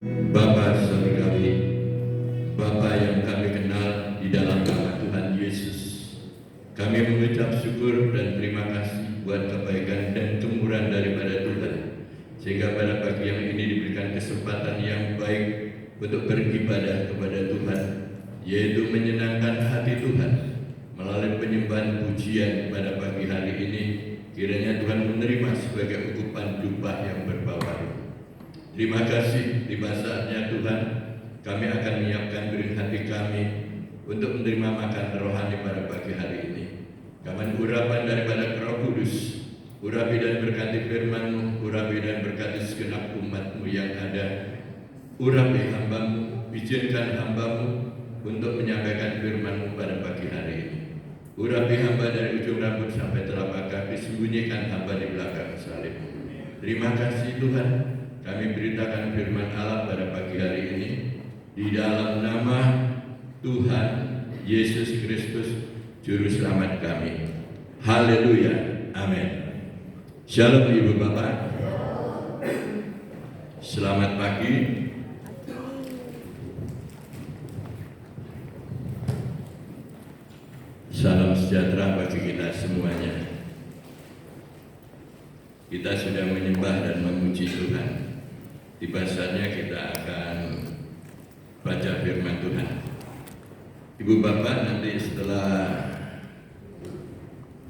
Bapa Surgawi, Bapa yang kami kenal di dalam nama Tuhan Yesus, kami mengucap syukur dan terima kasih buat kebaikan dan kemurahan daripada Tuhan, sehingga pada pagi yang ini diberikan kesempatan yang baik untuk beribadah kepada Tuhan, yaitu menyenangkan hati Tuhan melalui penyembahan pujian pada pagi hari ini. Kiranya Tuhan menerima sebagai ukupan upah yang berbau. Terima kasih, di saatnya Tuhan, kami akan menyiapkan piring hati kami untuk menerima makan rohani pada pagi hari ini. Kami urapan daripada Roh Kudus, urapi dan berkati firman-Mu, urapi dan berkati segenap umat-Mu yang ada. Urapi hamba-Mu, izinkan hamba-Mu untuk menyampaikan firman-Mu pada pagi hari ini. Urapi hamba dari ujung rambut sampai telapak kaki, sembunyikan hamba di belakang salib. Terima kasih Tuhan, kami beritakan firman Allah pada pagi hari ini di dalam nama Tuhan Yesus Kristus, Juru Selamat kami. Haleluya, amin. Shalom Ibu Bapak, selamat pagi. Salam sejahtera bagi kita semuanya. Kita sudah menyembah dan memuji Tuhan. Tiba saatnya kita akan baca firman Tuhan. Ibu Bapak, nanti setelah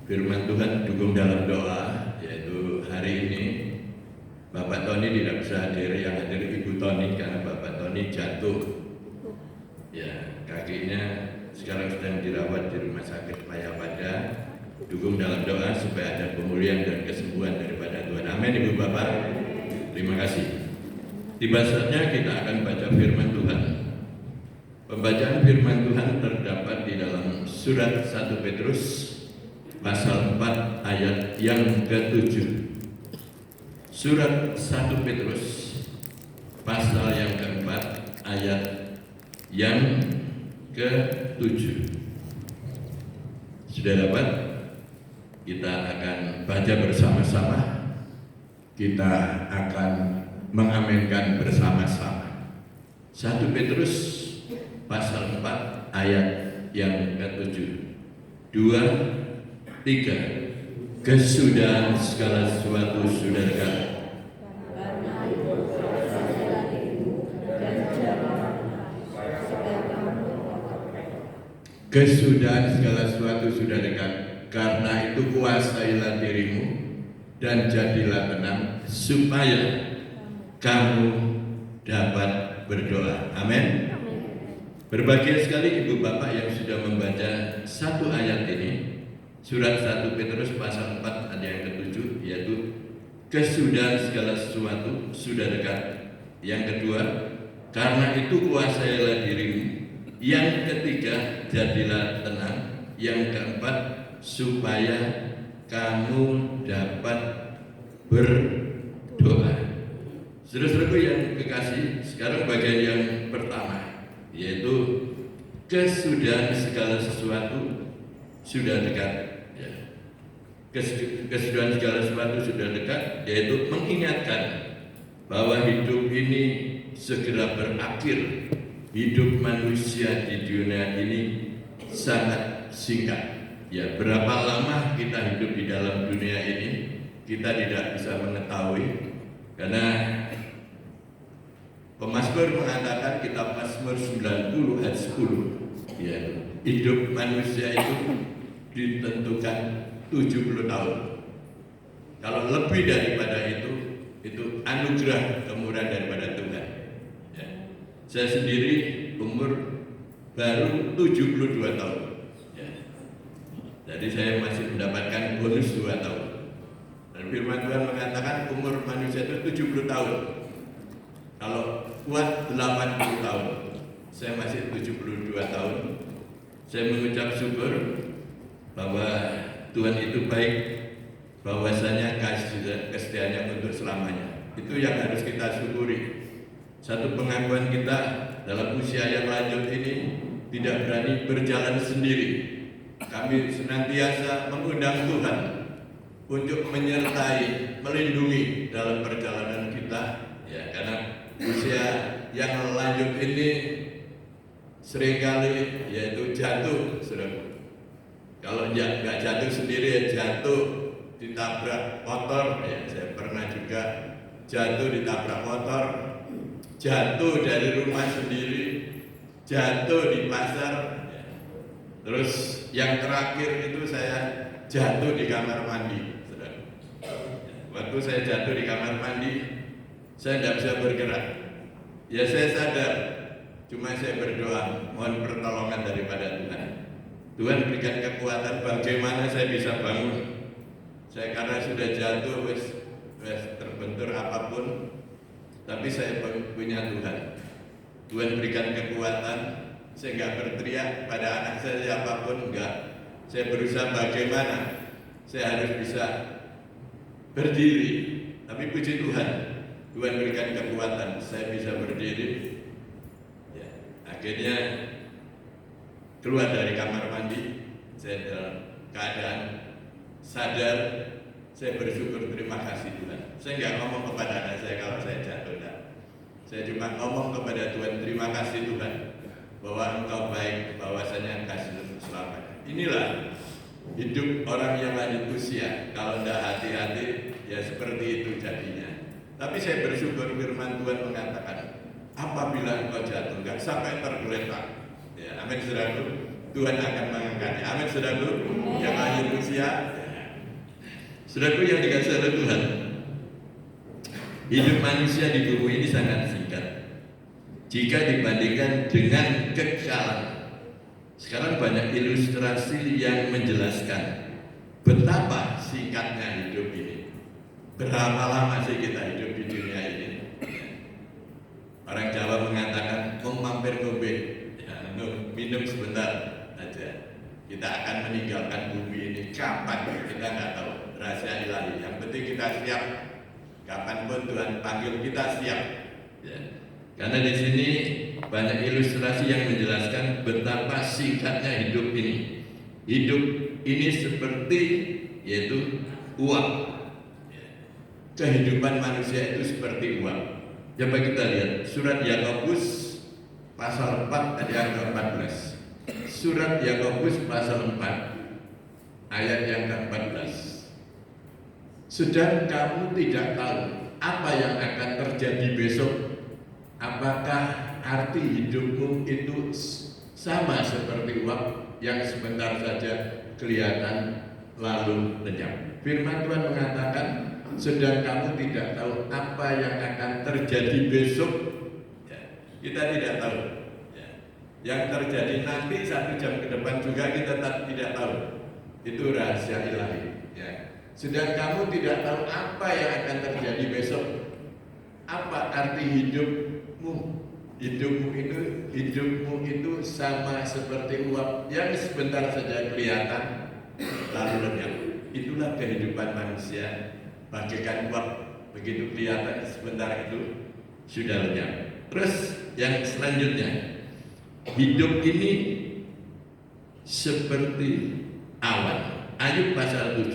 firman Tuhan dukung dalam doa, yaitu hari ini Bapak Tony tidak bisa hadir, yang hadir Ibu Tony karena Bapak Tony jatuh. Ya, kakinya sekarang sedang dirawat di rumah sakit Mayapada. Dukung dalam doa supaya ada pemulihan dan kesembuhan daripada Tuhan. Amin Ibu Bapak. Terima kasih. Tiba saatnya kita akan baca firman Tuhan. Pembacaan firman Tuhan terdapat di dalam surat 1 Petrus pasal 4 ayat yang ke-7. Surat 1 Petrus pasal yang ke-4 ayat yang ke-7. Sudah dapat? Kita akan baca bersama-sama. Kita akan mengaminkan bersama-sama. 1 Petrus pasal 4 ayat yang ke-7. 2, 3. Kesudahan segala sesuatu sudah dekat. Kesudahan segala sesuatu sudah dekat. Karena itu kuasailah dirimu dan jadilah tenang supaya kamu dapat berdoa. Amin. Berbahagia sekali Ibu Bapak yang sudah membaca satu ayat ini, surat 1 Petrus pasal 4 ayat yang ke-7, yaitu kesudahan segala sesuatu sudah dekat. Yang kedua, karena itu kuasailah dirimu. Yang ketiga, jadilah tenang. Yang keempat, supaya kamu dapat berdoa. Saudara-saudaraku yang kekasih, sekarang bagian yang pertama, yaitu kesudahan segala sesuatu sudah dekat. Ya. Kesudahan segala sesuatu sudah dekat, yaitu mengingatkan bahwa hidup ini segera berakhir. Hidup manusia di dunia ini sangat singkat. Ya, berapa lama kita hidup di dalam dunia ini kita tidak bisa mengetahui, karena pemazmur mengatakan, kitab Mazmur 90 ayat 10, ya, hidup manusia itu ditentukan 70 tahun. Kalau lebih daripada itu anugerah kemurahan daripada Tuhan. Ya. Saya sendiri umur baru 72 tahun. Jadi saya masih mendapatkan bonus 2 tahun. Dan firman Tuhan mengatakan umur manusia itu 70 tahun. Kalau kuat 80 tahun. Saya masih 72 tahun. Saya mengucap syukur bahwa Tuhan itu baik, bahwasanya kasih kesetiaannya untuk selamanya. Itu yang harus kita syukuri. Satu pengakuan kita dalam usia yang lanjut ini, tidak berani berjalan sendiri. Kami senantiasa mengundang Tuhan untuk menyertai, melindungi dalam perjalanan kita, ya, karena usia yang lanjut ini seringkali yaitu jatuh, saudara. Kalau nggak jatuh sendiri ya jatuh ditabrak motor, ya saya pernah juga jatuh ditabrak motor, jatuh dari rumah sendiri, jatuh di pasar, ya. Terus yang terakhir itu saya jatuh di kamar mandi, saudara. Waktu saya jatuh di kamar mandi, saya tidak bisa bergerak. Ya saya sadar, cuma saya berdoa, mohon pertolongan daripada Tuhan. Tuhan berikan kekuatan bagaimana saya bisa bangun. Saya karena sudah jatuh, wes terbentur apapun, tapi saya punya Tuhan. Tuhan berikan kekuatan, saya nggak berteriak pada anak saya apapun, enggak. Saya berusaha bagaimana saya harus bisa berdiri, tapi puji Tuhan, Tuhan berikan kekuatan, saya bisa berdiri. Ya, akhirnya keluar dari kamar mandi, saya dalam keadaan sadar, saya bersyukur, terima kasih Tuhan. Saya nggak ngomong kepada anak saya kalau saya jatuh, enggak. Saya cuma ngomong kepada Tuhan, terima kasih Tuhan, bahwa Engkau baik, bahwasanya kasih selamat. Inilah hidup orang yang lanjut usia. Kalau tidak hati-hati, ya seperti itu jadinya. Tapi saya bersyukur firman Tuhan mengatakan, apabila engkau jatuh, enggak sampai tergeletak. Ya, amin saudaraku, Tuhan akan mengangkatnya. Amin saudaraku, yang lanjut usia. Saudaraku yang dikasihi oleh Tuhan, hidup manusia di bumi ini sangat singkat jika dibandingkan dengan kekekalan. Sekarang banyak ilustrasi yang menjelaskan betapa singkatnya hidup ini. Berapa lama sih kita hidup di dunia ini? Orang Jawa mengatakan, mampir ngombe, ya, minum sebentar aja. Kita akan meninggalkan bumi ini. Kapan? Kita nggak tahu. Rahasia ilahi. Yang penting kita siap. Kapanpun Tuhan panggil kita siap. Ya. Karena di sini banyak ilustrasi yang menjelaskan betapa singkatnya hidup ini. Hidup ini seperti yaitu uang. Kehidupan manusia itu seperti uang. Coba kita lihat surat Yakobus pasal 4 ayat yang ke-14. Surat Yakobus pasal 4 ayat yang ke-14. Sedang kamu tidak tahu apa yang akan terjadi besok. Apakah arti hidupmu itu sama seperti uang yang sebentar saja kelihatan lalu lenyap? Firman Tuhan mengatakan, sedang kamu tidak tahu apa yang akan terjadi besok. Ya, kita tidak tahu. Ya, yang terjadi nanti 1 jam ke depan juga kita tidak tahu. Itu rahasia ilahi. Ya. Sedang kamu tidak tahu apa yang akan terjadi besok. Apa arti hidupmu? Hidupmu itu sama seperti uap yang sebentar saja kelihatan lalu lenyap. Itulah kehidupan manusia, bagaikan uap, begitu kelihatan sebentar itu sudah lenyap. Terus yang selanjutnya, hidup ini seperti awan. Ayub pasal 7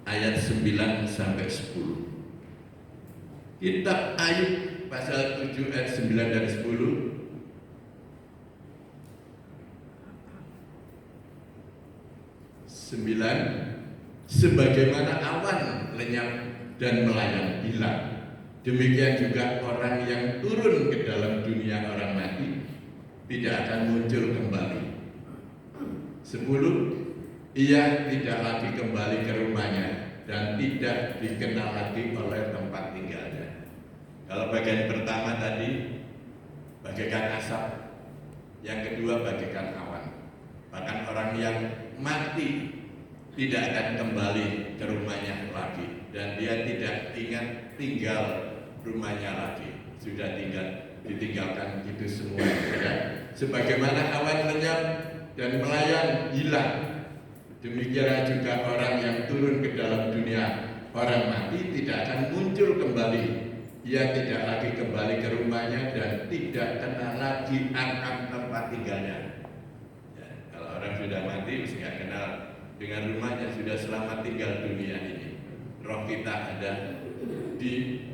ayat 9 sampai 10. Kitab Ayub pasal 7 ayat 9 dan 10. Sebagaimana awan lenyap dan melayang hilang, demikian juga orang yang turun ke dalam dunia orang mati tidak akan muncul kembali. 10. Ia tidak lagi kembali ke rumahnya dan tidak dikenal lagi oleh tempat tinggalnya. Kalau bagian pertama tadi bagaikan asap, yang kedua bagaikan awan. Bahkan orang yang mati tidak akan kembali ke rumahnya lagi, dan dia tidak ingat tinggal rumahnya lagi. Sudah ditinggalkan itu semua. Ya. Sebagaimana awan lenyap dan melayang hilang, demikian juga orang yang turun ke dalam dunia orang mati tidak akan muncul kembali. Ia tidak lagi kembali ke rumahnya dan tidak kenal lagi akan tempat tinggalnya. Ya, kalau orang sudah mati mesti nggak kenal dengan rumahnya, sudah selamat tinggal dunia ini. Roh kita ada di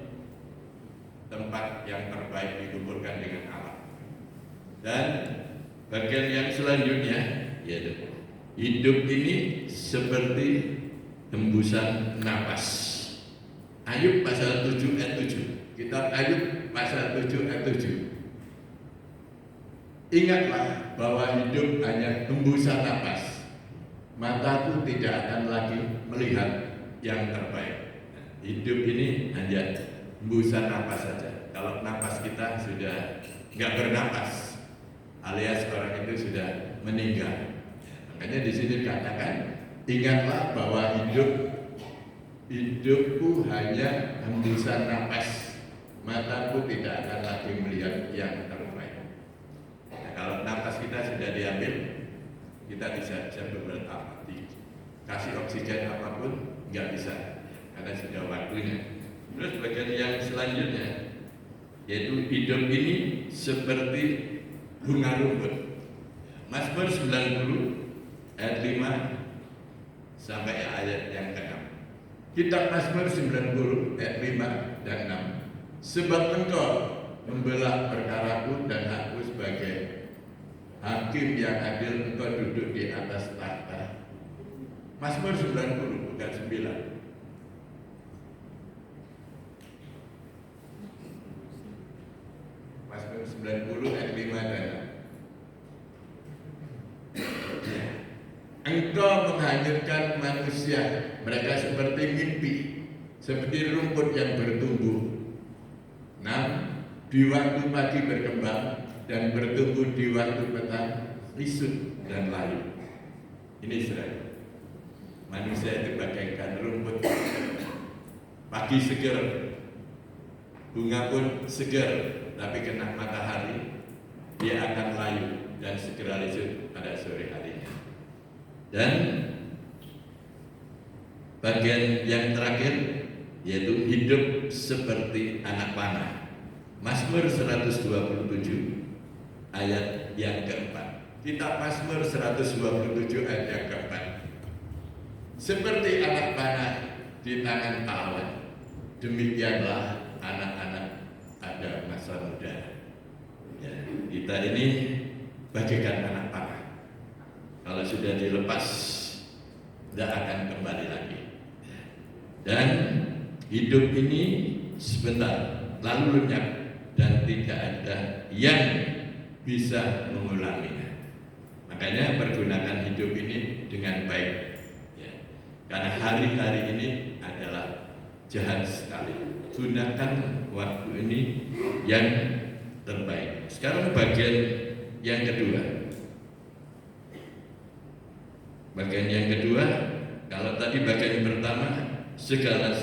tempat yang terbaik dikumpulkan dengan Allah. Dan bagian yang selanjutnya yaitu hidup ini seperti hembusan napas. Ayub pasal 7 ayat 7. Kitab Ayub pasal 7 ayat 7. Ingatlah bahwa hidup hanya hembusan napas. Mataku tidak akan lagi melihat yang terbaik. Hidup ini hanya hembusan napas saja. Kalau napas kita sudah nggak bernapas, alias orang itu sudah meninggal. Makanya di sini dikatakan, ingatlah bahwa hidupku hanya hembusan napas. Mataku tidak akan lagi melihat yang terbaik. Kalau napas kita sudah diambil, kita bisa beberapa mati. Kasih oksigen apapun nggak bisa, karena sudah waktunya. Terus bagian yang selanjutnya yaitu hidup ini seperti bunga rumput. Mazmur 90 ayat 5 sampai ayat yang ke-6. Kitab Mazmur 90 ayat 5 dan 6. Sebab engkau membelah perkaraku dan aku sebagai hakim yang adil, engkau duduk di atas tahta. Mazmur 90 bukan 9. Mazmur 90 ayat 5 dan 6. Engkau menghanyutkan manusia, mereka seperti mimpi, seperti rumput yang bertumbuh. 6. Di waktu pagi berkembang dan bertumbuh di waktu petang, risut dan layu. Ini saudara, manusia itu bagaikan rumput. Pagi segar, bunga pun segar, tapi kena matahari dia akan layu dan segera risut pada sore harinya. Dan bagian yang terakhir yaitu hidup seperti anak panah. Mazmur 127 ayat yang keempat. Kitab Mazmur 127 ayat yang keempat. Seperti anak panah di tangan pahlawan, demikianlah anak-anak pada masa muda. Ya, kita ini bagaikan anak panah. Kalau sudah dilepas, tidak akan kembali lagi. Dan hidup ini sebentar, lalu lenyap, dan tidak ada yang bisa mengulanginya. Makanya pergunakan hidup ini dengan baik, ya. Karena hari-hari ini adalah jahat sekali. Gunakan waktu ini yang terbaik. Sekarang bagian yang kedua. Bagian yang kedua, kalau tadi bagian pertama segala,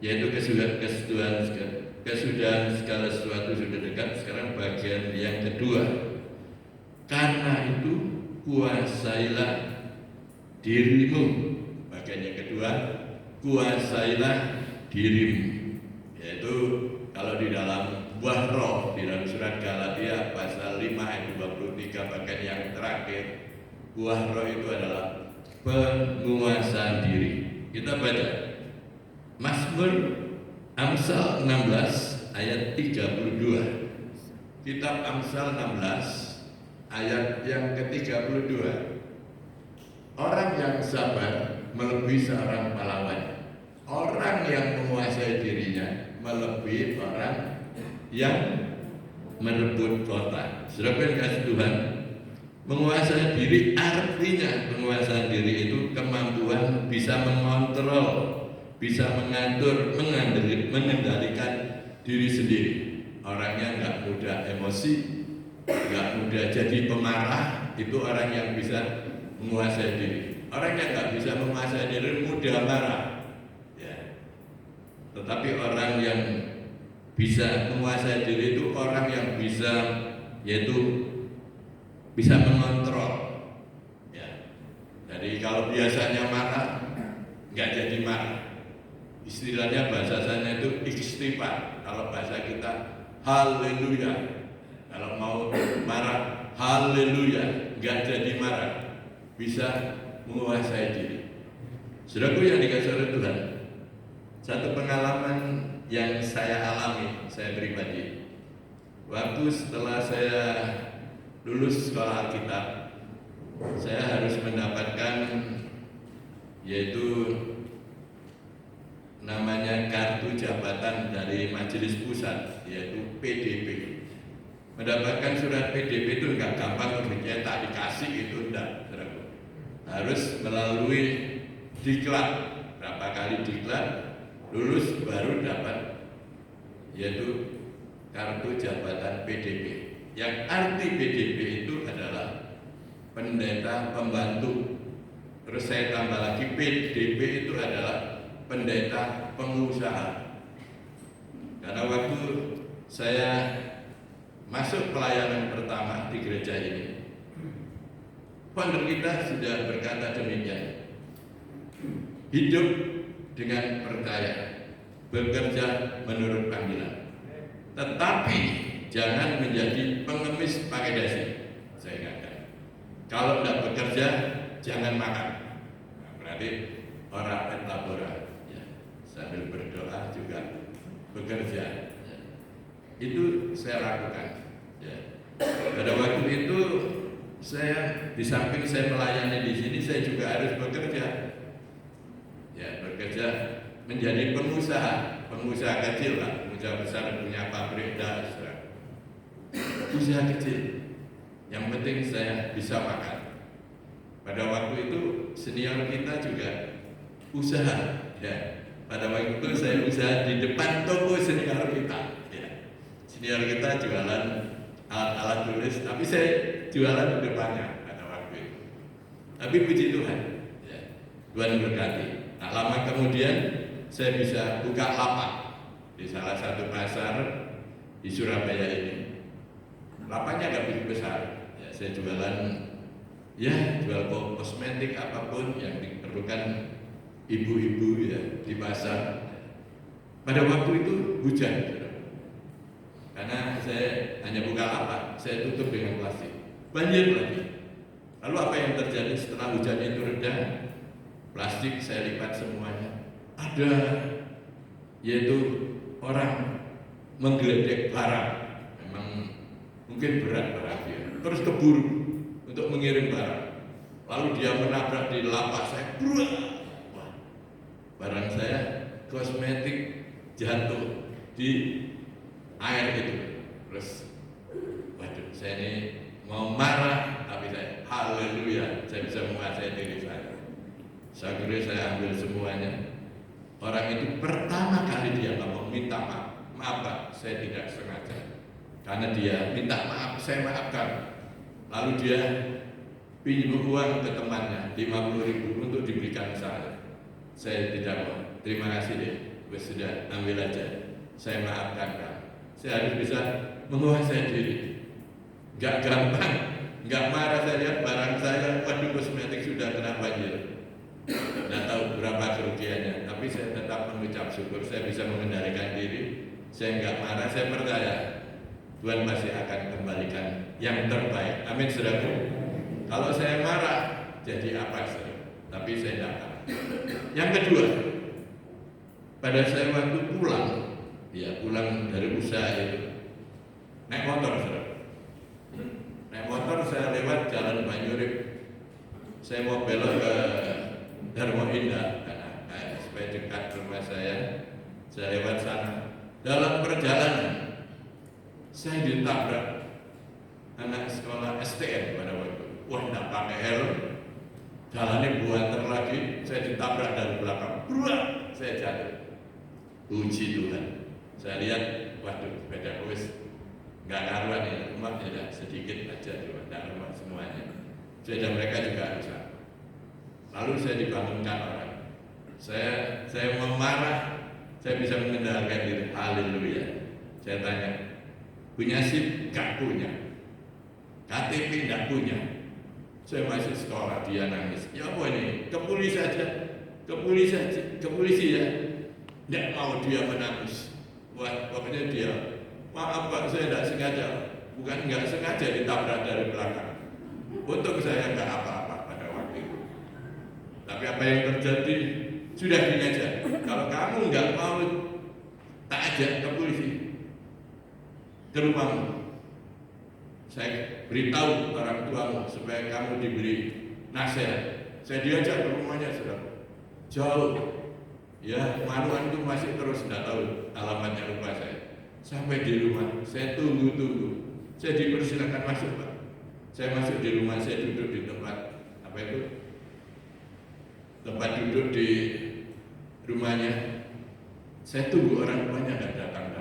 yaitu kesudahan segala sesuatu sudah dekat. Sekarang bagian yang kedua, karena itu kuasailah dirimu. Bagian yang kedua, kuasailah dirimu, yaitu kalau di dalam buah roh, di dalam surat Galatia pasal 5 ayat 23 bagian yang terakhir, buah roh itu adalah penguasaan diri. Kita baca Mazmur Amsal 16 ayat 32. Kitab Amsal 16 ayat yang ke-32. Orang yang sabar melebihi seorang pahlawan. Orang yang menguasai dirinya melebihi orang yang merebut kota. Saudara yang kasih Tuhan, menguasai diri artinya penguasaan diri itu kemampuan bisa mengontrol, bisa mengatur, mengendalikan diri sendiri. Orangnya nggak mudah emosi, nggak mudah jadi pemarah. Itu orang yang bisa menguasai diri. Orang yang nggak bisa menguasai diri mudah marah, ya. Tetapi orang yang bisa menguasai diri itu orang yang bisa, yaitu bisa mengontrol, ya. Jadi kalau biasanya marah, nggak jadi marah. Istilahnya bahasa saya itu istighfar. Kalau bahasa kita haleluya. Kalau mau marah, haleluya, nggak jadi marah, bisa menguasai diri. Saudaraku yang dikasihi oleh Tuhan, satu pengalaman yang saya alami, saya pribadi. Waktu setelah saya lulus sekolah Alkitab, saya harus mendapatkan yaitu namanya kartu jabatan dari Majelis Pusat, yaitu PDP. Mendapatkan surat PDP itu enggak gampang, tak dikasih itu enggak. Harus melalui diklat, berapa kali diklat, lulus baru dapat yaitu kartu jabatan PDP. Yang arti PDP itu adalah pendeta pembantu. Terus saya tambah lagi PDP itu adalah pendeta pengusaha. Karena waktu saya masuk pelayanan pertama di gereja ini, founder kita sudah berkata demikian: hidup dengan percaya, bekerja menurut panggilan, tetapi jangan menjadi pengemis pakai dasi. Saya katakan, kalau tidak bekerja jangan makan. Nah, berarti orang et labora, ya, sambil berdoa juga bekerja. Ya. Itu saya lakukan. Ya. Pada waktu itu saya di samping saya melayani di sini, saya juga harus bekerja. Ya, bekerja menjadi pengusaha kecil lah, pengusaha besar punya pabrik dan usaha kecil. Yang penting saya bisa makan. Pada waktu itu senior kita juga usaha. Ya, pada waktu itu saya usaha di depan toko senior kita. Ya. Senior kita jualan alat-alat tulis, tapi saya jualan di depannya pada waktu itu. Tapi puji Tuhan, ya, Tuhan berkati. Nah, lama kemudian saya bisa buka lapak di salah satu pasar di Surabaya ini. Lapaknya agak begitu besar. Ya, saya jualan, ya, jual kosmetik apapun yang diperlukan ibu-ibu ya di pasar. Pada waktu itu hujan, karena saya hanya buka lapak, saya tutup dengan plastik. Banjir lagi. Lalu apa yang terjadi setelah hujan itu reda? Plastik saya lipat semuanya. Ada yaitu orang menggeledek barang, memang mungkin berat dia, terus keburu untuk mengirim barang. Lalu dia menabrak di lapak saya. Wah, barang saya kosmetik jatuh di air itu. Terus, waduh, saya ini mau marah, tapi saya haleluya, saya bisa menguasai diri saya. Akhirnya saya ambil semuanya. Orang itu pertama kali dia ngomong minta maaf. Maaf Pak, saya tidak sengaja. Karena dia minta maaf, saya maafkan. Lalu dia pinjam uang ke temannya 50.000 untuk diberikan saya. Saya tidak mau. Terima kasih deh. Sudah ambil aja. Saya maafkan Pak. Saya harus bisa menguasai diri. Gak gampang, gak marah saya lihat barang saya, waduh kosmetik sudah kena banjir. Tidak tahu berapa kerugiannya, tapi saya tetap mengucap syukur saya bisa mengendalikan diri. Saya nggak marah, saya percaya Tuhan masih akan kembalikan yang terbaik. Amin, saudara. Kalau saya marah, jadi apa saudara? Tapi saya tidak marah. Yang kedua, pada saya waktu pulang, ya pulang dari usaha itu, naik motor saudara. Naik motor saya lewat Jalan Banyurip. Saya mau belok ke Darmo Indah, karena supaya dekat rumah saya lewat sana. Dalam perjalanan, saya ditabrak anak sekolah STM pada waktu. Wah, tidak pakai helm, jalannya buanter lagi, saya ditabrak dari belakang. Bruah, saya jatuh. Puji Tuhan. Saya lihat, waduh, sepeda wis nggak karuan ya, rumah tidak sedikit aja, tidak rumah semuanya. Sepeda mereka juga rusak. Lalu saya dibangunkan orang. Saya memarah, saya bisa mengendalikan diri. Haleluya. Saya tanya, punya SIM? Gak punya. KTP gak punya. Saya masih sekolah, dia nangis. Ya apa ini? Ke polisi aja. Ke polisi ya. Tidak mau dia menangis. Wah, pokoknya dia, maaf Pak, saya tidak sengaja. Bukan nggak sengaja ditabrak dari belakang. Untung saya nggak apa-apa. Tapi apa yang terjadi sudah gini aja. Kalau kamu nggak mau ajak ke polisi, ke rumahmu. Saya beritahu orang tuamu supaya kamu diberi nasihat. Saya diajak ke rumahnya, saudara. Jauh. Ya, Manuan itu masih terus tidak tahu alamatnya rumah saya. Sampai di rumah, saya tunggu. Saya dipersilakan masuk, Pak. Saya masuk di rumah, saya duduk di tempat apa itu? Tempat duduk di rumahnya. Saya tunggu orang tuanya nggak datang.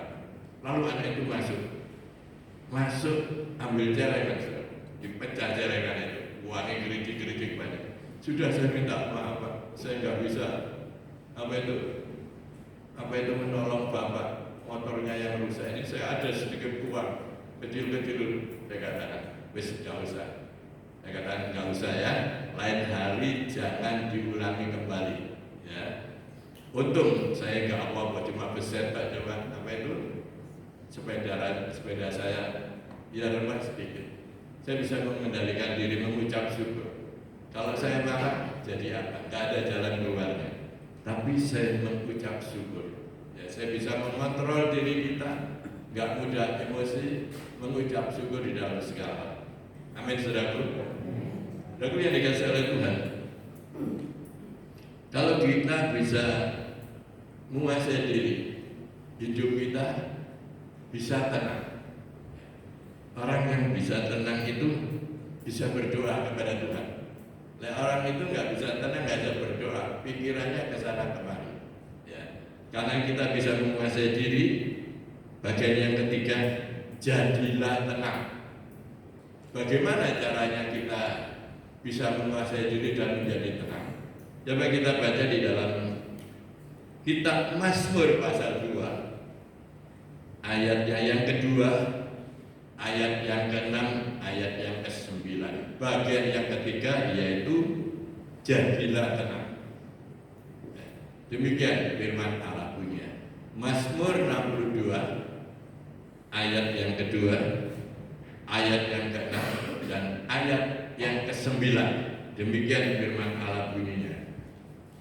Lalu anak itu masuk, ambil celengan, dipecah celengan itu, uangnya gerigi banyak. Sudah saya minta maaf, Pak, saya nggak bisa apa itu menolong Bapak, motornya yang rusak ini. Saya ada sedikit uang kecil, saya katakan, wis nggak usah. Saya katakan nggak usah ya, lain hari jangan diulangi kembali. Ya, untung saya nggak apa-apa, cuma beset tak coba apa itu sepeda saya ya remah sedikit. Saya bisa mengendalikan diri, mengucap syukur. Kalau saya marah jadi apa? Nggak ada jalan keluarnya. Tapi saya mengucap syukur. Ya, saya bisa mengontrol diri kita, nggak mudah emosi, mengucap syukur di dalam segala hal. Amin, saudaraku. Saudaraku yang dikasih oleh Tuhan, kalau kita bisa menguasai diri, hidup kita bisa tenang. Orang yang bisa tenang itu bisa berdoa kepada Tuhan. Nah, orang itu nggak bisa tenang, nggak bisa berdoa, pikirannya ke sana kemari. Ya. Karena kita bisa menguasai diri. Bagian yang ketiga, jadilah tenang. Bagaimana caranya kita bisa menguasai diri dan menjadi tenang? Coba kita baca di dalam kitab Mazmur pasal 2, ayatnya yang kedua, ayat yang ke-6, ayat yang ke-9. Bagian yang ketiga yaitu jadilah tenang. Demikian firman Allah punya. Mazmur 62 ayat yang kedua, ayat yang ke-6 dan ayat yang ke-9. Demikian firman Allah bunyinya.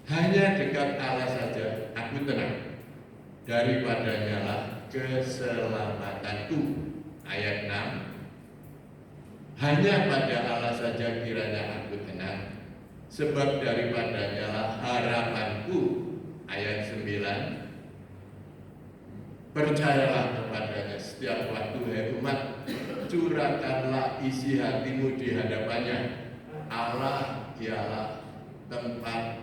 Hanya dekat Allah saja aku tenang, daripadanya lah keselamatanku. Ayat 6. Hanya pada Allah saja kiranya aku tenang, sebab daripadanya lah harapanku. Ayat 9. Percayalah kepadanya setiap waktu, hai umat, curahkanlah isi hatimu di hadapannya. Allah ialah tempat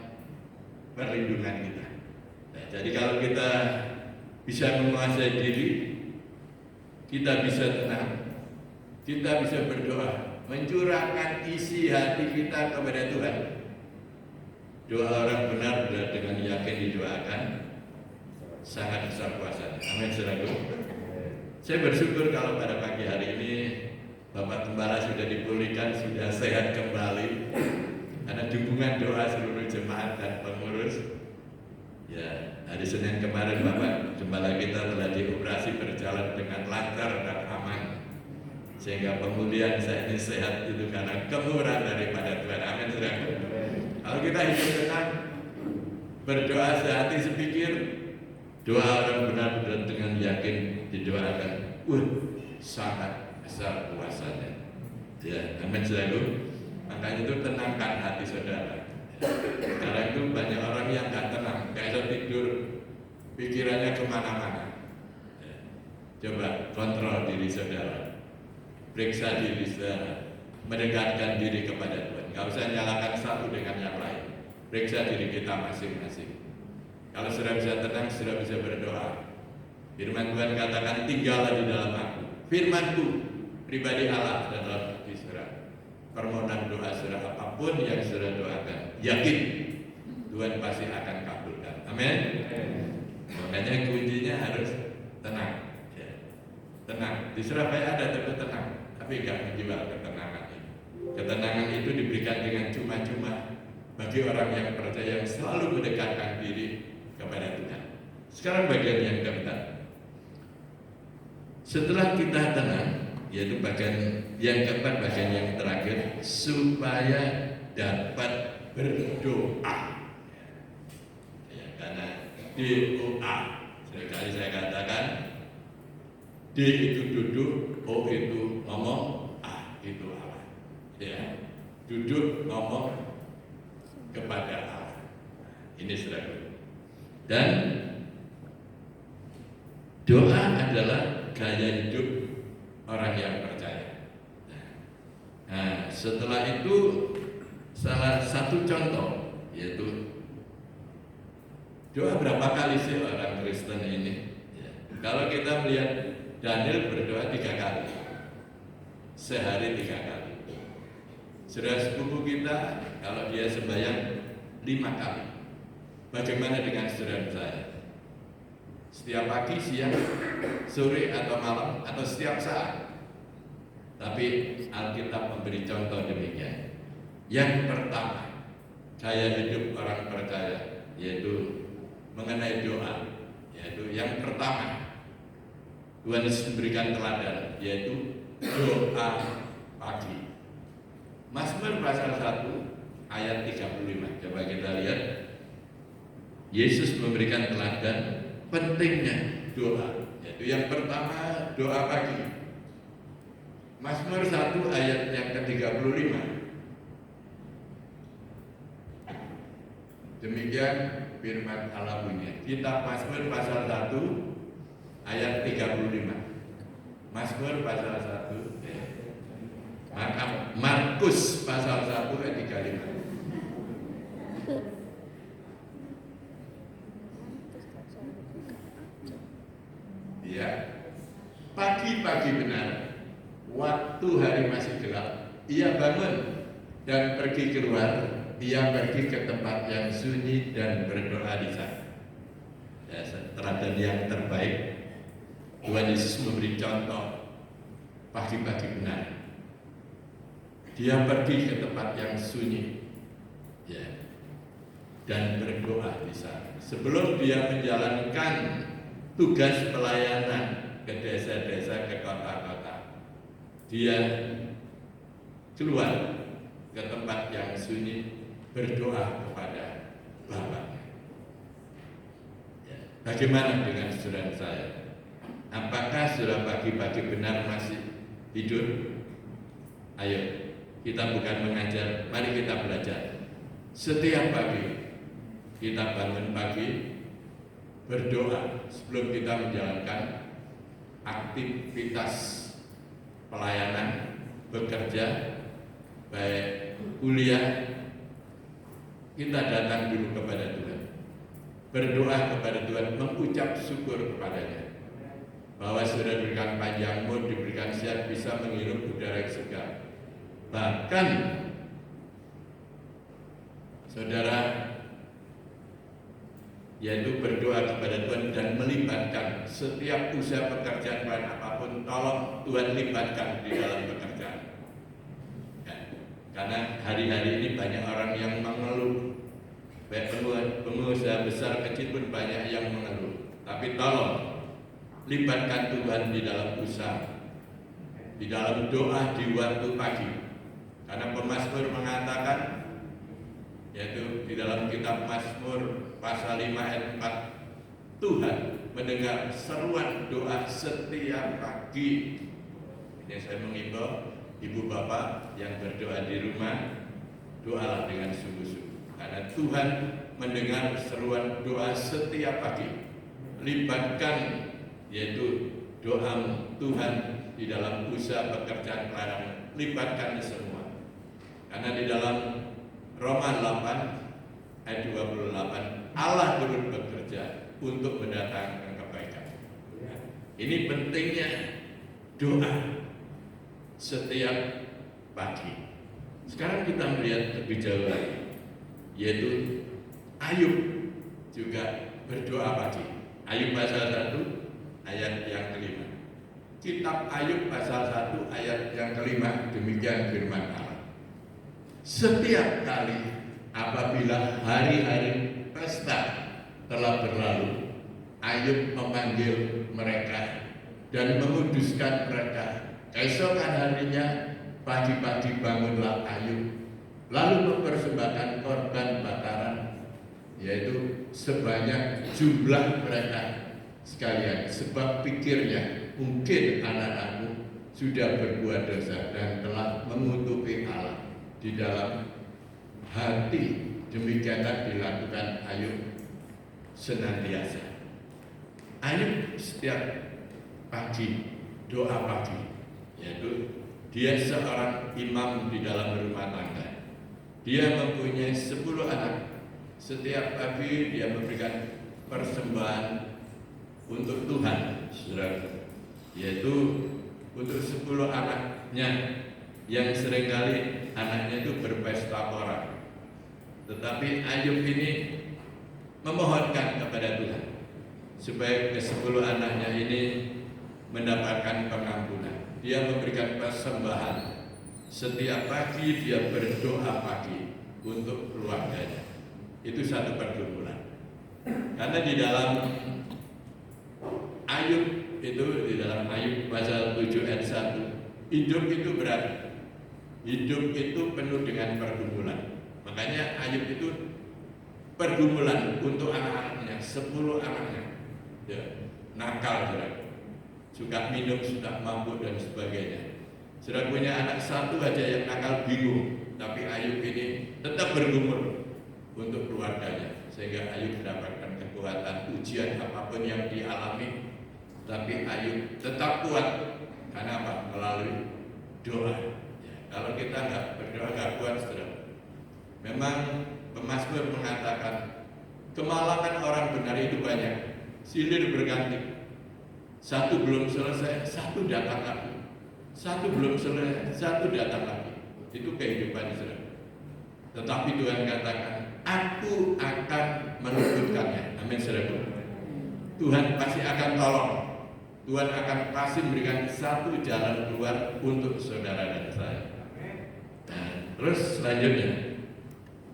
perlindungan kita. Nah, jadi kalau kita bisa menguasai diri, kita bisa tenang, kita bisa berdoa, mencurahkan isi hati kita kepada Tuhan. Doa orang benar dengan yakin didoakan sangat besar kuasanya. Amin, saudaraku. Saya bersyukur kalau pada pagi hari ini Bapak Gembala sudah dipulihkan, sudah sehat kembali. Karena dukungan doa seluruh jemaat dan pengurus. Ya, hari Senin kemarin Bapak Gembala kita telah dioperasi berjalan dengan lancar dan aman. Sehingga pemulihan saya ini sehat itu karena kemurahan daripada Tuhan. Amin, saudaraku. Kalau kita hidup tenang, berdoa sehati sepikir, doa orang benar-benar dengan yakin didoakan, sangat besar kuasanya. Ya, amin, saudaraku. Makanya itu tenangkan hati saudara. Sekarang itu banyak orang yang nggak tenang, kayak tidur, pikirannya kemana-mana. Ya. Coba kontrol diri saudara, periksa diri saudara, mendekatkan diri kepada Tuhan. Nggak usah nyalakan satu dengan yang lain. Periksa diri kita masing-masing. Kalau sudah bisa tenang, sudah bisa berdoa. Firman Tuhan katakan, tinggallah di dalam aku. Firman-Ku, pribadi Allah dan dalam hati saudara. Permohonan doa saudara apapun yang saudara doakan, yakin Tuhan pasti akan kabulkan. Amin. Makanya kuncinya harus tenang. Ya. Tenang. Di Surabaya ada tapi tenang, tapi nggak menjual ketenangan itu. Ketenangan itu diberikan dengan cuma-cuma bagi orang yang percaya, yang selalu mendekatkan diri kepada Tuhan. Sekarang bagian yang keempat. Setelah kita tenang, yaitu bagian yang keempat, bagian yang terakhir, supaya dapat berdoa. Ya, karena doa Seringkali saya katakan, D itu duduk, O itu ngomong, A itu Allah. Ya, duduk ngomong kepada Allah. Ini saudara. Dan doa adalah gaya hidup orang yang percaya. Nah, setelah itu salah satu contoh yaitu doa berapa kali sih orang Kristen ini? Ya. Kalau kita melihat Daniel berdoa 3 kali, sehari 3 kali. Saudara sepupu kita kalau dia sembahyang 5 kali. Bagaimana dengan saudara saya? Setiap pagi, siang, sore atau malam atau setiap saat. Tapi Alkitab memberi contoh demikian. Yang pertama, gaya hidup orang percaya yaitu mengenai doa, yaitu yang pertama Tuhan Yesus memberikan teladan yaitu doa pagi. Mazmur pasal 1 ayat 35. Coba kita lihat. Yesus memberikan teladan pentingnya doa, yaitu yang pertama doa pagi. Mazmur 1 ayat yang ke-35. Demikian firman Allah bunyi. Kitab Mazmur pasal 1 ayat 35. Mazmur pasal 1 maka Markus pasal 1 ayat 35. Ya, pagi-pagi benar, waktu hari masih gelap, ia bangun dan pergi keluar. Ia pergi ke tempat yang sunyi dan berdoa di sana. Ya, teladan yang terbaik. Tuhan Yesus memberi contoh pagi-pagi benar. Dia pergi ke tempat yang sunyi, ya, dan berdoa di sana. Sebelum dia menjalankan tugas pelayanan ke desa-desa, ke kota-kota, dia keluar ke tempat yang sunyi berdoa kepada Bapaknya. Ya. Bagaimana dengan saudara saya? Apakah saudara pagi-pagi benar masih tidur? Ayo, kita bukan mengajar, mari kita belajar. Setiap pagi kita bangun pagi, berdoa sebelum kita menjalankan aktivitas pelayanan, bekerja, baik kuliah, kita datang dulu kepada Tuhan, berdoa kepada Tuhan, mengucap syukur kepadanya bahwa sudah diberikan panjang umur, diberikan sehat, bisa menghirup udara yang segar. Bahkan saudara yaitu berdoa kepada Tuhan dan melibatkan setiap usaha pekerjaan lain apapun, tolong Tuhan libatkan di dalam pekerjaan. Ya, karena hari-hari ini banyak orang yang mengeluh, baik pengusaha besar kecil pun banyak yang mengeluh. Tapi tolong libatkan Tuhan di dalam usaha, di dalam doa di waktu pagi. Karena pemazmur mengatakan, yaitu di dalam kitab Mazmur pasal 5 ayat 4, Tuhan mendengar seruan doa setiap pagi. Ini saya mengimbau ibu bapak yang berdoa di rumah, doalah dengan sungguh-sungguh. Karena Tuhan mendengar seruan doa setiap pagi. Libatkan yaitu doa Tuhan di dalam usaha pekerjaan pelayanan, libatkan semua. Karena di dalam Roma 8 ayat 28, Allah turut bekerja untuk mendatangkan kebaikan. Ini pentingnya doa setiap pagi. Sekarang kita melihat lebih jauh lagi, yaitu Ayub juga berdoa pagi. Ayub pasal 1 ayat yang kelima. Kitab Ayub pasal 1 ayat yang kelima, demikian firman Allah. Setiap kali apabila hari-hari pesta telah berlalu, Ayub memanggil mereka dan menguduskan mereka. Keesokan harinya pagi-pagi bangunlah Ayub, lalu mempersembahkan korban bakaran, yaitu sebanyak jumlah mereka sekalian, sebab pikirnya mungkin anak-anakmu sudah berbuat dosa dan telah mengutuki Allah di dalam hati. Demikianlah dilakukan Ayub senantiasa. Ayub setiap pagi doa pagi, yaitu dia seorang imam di dalam rumah tangga. Dia mempunyai 10 anak. Setiap pagi dia memberikan persembahan untuk Tuhan, saudara, yaitu untuk 10 anaknya yang seringkali anaknya itu berpesta pora. Tetapi Ayub ini memohonkan kepada Tuhan supaya ke-10 anaknya ini mendapatkan pengampunan. Dia memberikan persembahan. Setiap pagi dia berdoa pagi untuk keluarganya. Itu satu pergumulan. Karena di dalam Ayub itu, di dalam Ayub pasal 7 ayat 1, hidup itu berat. Hidup itu penuh dengan pergumulan. Makanya Ayub itu pergumulan untuk anak-anaknya, 10 anaknya. Ya, nakal, suka minum, suka mabuk dan sebagainya. Sudah punya anak satu aja yang nakal bingung, tapi Ayub ini tetap bergumul untuk keluarganya, sehingga Ayub mendapatkan kekuatan. Ujian apapun yang dialami, tapi Ayub tetap kuat. Karena apa? Melalui doa. Ya, kalau kita nggak berdoa nggak kuat, saudara. Memang pemazmur mengatakan kemalangan orang benar itu banyak, silih berganti. Satu belum selesai, satu datang lagi. Satu belum selesai, satu datang lagi. Itu kehidupan Israel. Tetapi Tuhan katakan, aku akan meluputkannya. Amin, saudara. Tuhan pasti akan tolong. Tuhan akan pasti memberikan satu jalan keluar untuk saudara dan saya. Nah, terus selanjutnya,